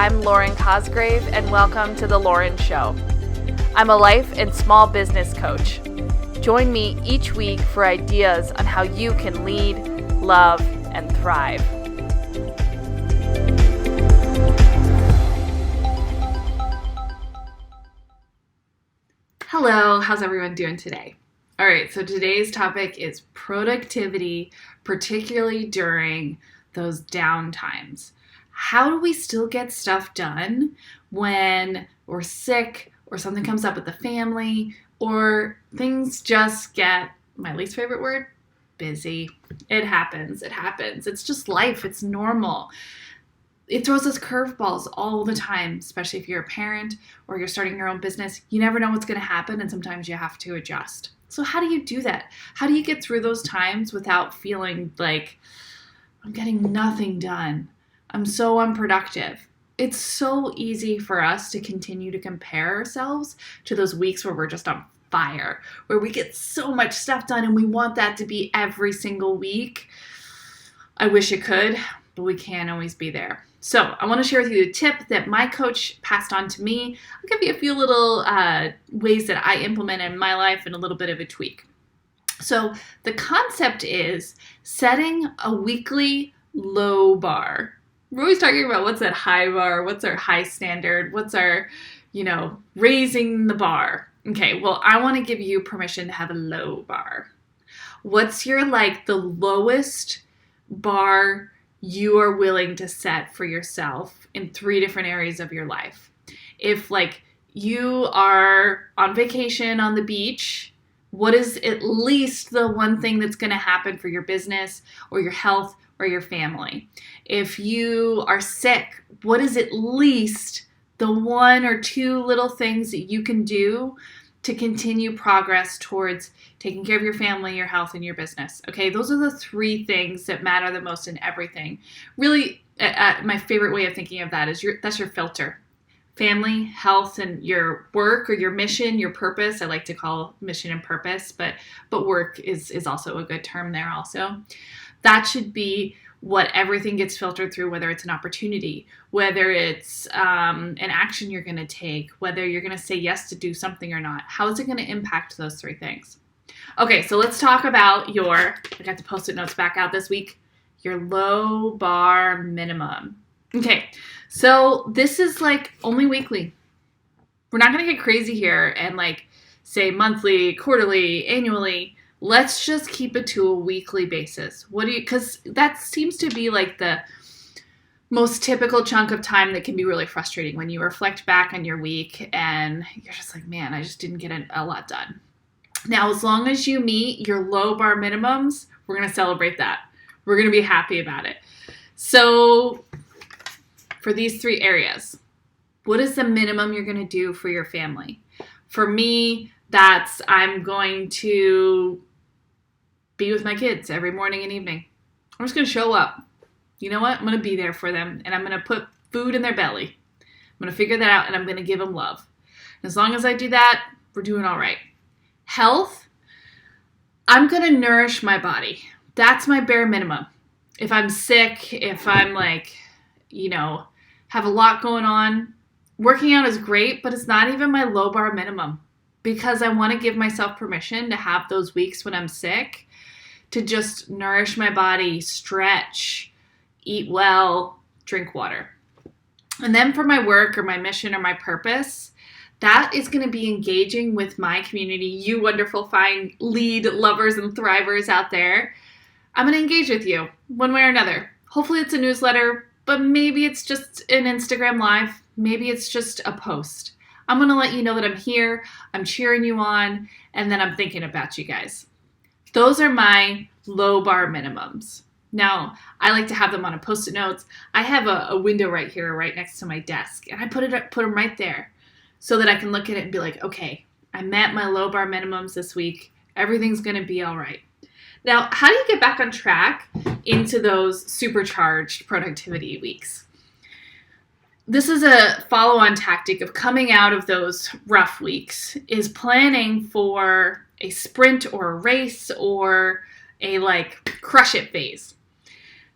I'm Lauren Cosgrave, and welcome to The Lauren Show. I'm a life and small business coach. Join me each week for ideas on how you can lead, love, and thrive. Hello, how's everyone doing today? All right, so today's topic is productivity, particularly during those down times. How do we still get stuff done when we're sick or something comes up with the family or things just get, my least favorite word, busy? It happens. It's just life. It's normal. It throws us curveballs all the time, especially if you're a parent or you're starting your own business. You never know what's going to happen, and sometimes you have to adjust. So how do you do that? How do you get through those times without feeling like I'm getting nothing done? I'm so unproductive. It's so easy for us to continue to compare ourselves to those weeks where we're just on fire, where we get so much stuff done and we want that to be every single week. I wish it could, but we can't always be there. So I want to share with you a tip that my coach passed on to me. I'll give you a few little ways that I implement in my life and a little bit of a tweak. So the concept is setting a weekly low bar. We're always talking about what's that high bar, what's our high standard, what's our, raising the bar. Okay, well, I want to give you permission to have a low bar. What's your, the lowest bar you are willing to set for yourself in 3 different areas of your life? If, you are on vacation on the beach, what is at least the one thing that's going to happen for your business or your health or your family? If you are sick, what is at least the 1 or 2 little things that you can do to continue progress towards taking care of your family, your health, and your business? Okay, those are the 3 things that matter the most in everything. Really, my favorite way of thinking of that is that's your filter. Family, health, and your work or your mission, your purpose. I like to call mission and purpose, but work is also a good term there also. That should be what everything gets filtered through, whether it's an opportunity, whether it's an action you're going to take, whether you're going to say yes to do something or not. How is it going to impact those 3 things? Okay, so let's talk about I got the Post-it notes back out this week, your low bar minimum. Okay, so this is only weekly. We're not going to get crazy here and say monthly, quarterly, annually. Let's just keep it to a weekly basis. Because that seems to be the most typical chunk of time that can be really frustrating when you reflect back on your week and you're just man, I just didn't get a lot done. Now, as long as you meet your low bar minimums, we're going to celebrate that. We're going to be happy about it. So for these 3 areas, what is the minimum you're going to do for your family? For me, I'm going to be with my kids every morning and evening. I'm just going to show up. You know what? I'm going to be there for them, and I'm going to put food in their belly. I'm going to figure that out, and I'm going to give them love. And as long as I do that, we're doing all right. Health, I'm going to nourish my body. That's my bare minimum. If I'm sick, if I'm have a lot going on, working out is great, but it's not even my low bar minimum because I want to give myself permission to have those weeks when I'm sick to just nourish my body, stretch, eat well, drink water. And then for my work or my mission or my purpose, that is going to be engaging with my community, you wonderful, fine lead lovers and thrivers out there. I'm going to engage with you one way or another. Hopefully it's a newsletter, but maybe it's just an Instagram live. Maybe it's just a post. I'm going to let you know that I'm here, I'm cheering you on, and then I'm thinking about you guys. Those are my low bar minimums. Now, I like to have them on a Post-it notes. I have a window right here, right next to my desk, and I put them right there so that I can look at it and be okay, I met my low bar minimums this week. Everything's going to be all right. Now, how do you get back on track into those supercharged productivity weeks? This is a follow-on tactic of coming out of those rough weeks, is planning for a sprint or a race or a crush it phase.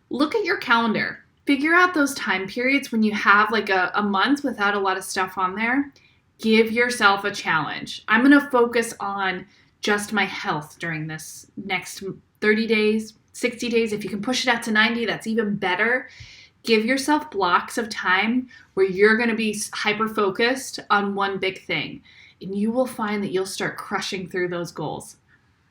Look at your calendar. figure out those time periods when you have like a month without a lot of stuff on there. Give yourself a challenge. I'm going to focus on just my health during this next 30 days, 60 days. If you can push it out to 90, that's even better. Give yourself blocks of time where you're going to be hyper-focused on one big thing. And you will find that you'll start crushing through those goals.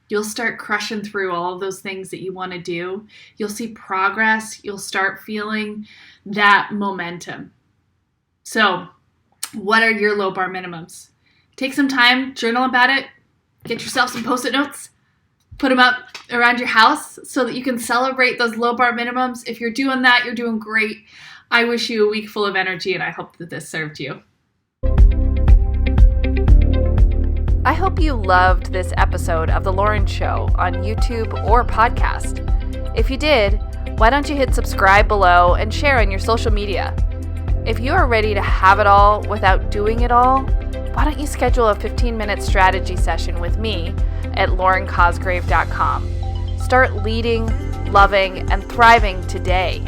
You'll start crushing through all of those things that you want to do. You'll see progress. You'll start feeling that momentum. So, what are your low bar minimums? Take some time, journal about it. Get yourself some Post-it notes. Put them up around your house so that you can celebrate those low bar minimums. If you're doing that, you're doing great. I wish you a week full of energy, and I hope that this served you. I hope you loved this episode of The Lauren Show on YouTube or podcast. If you did, why don't you hit subscribe below and share on your social media? If you are ready to have it all without doing it all, why don't you schedule a 15-minute strategy session with me at laurencosgrave.com. Start leading, loving, and thriving today.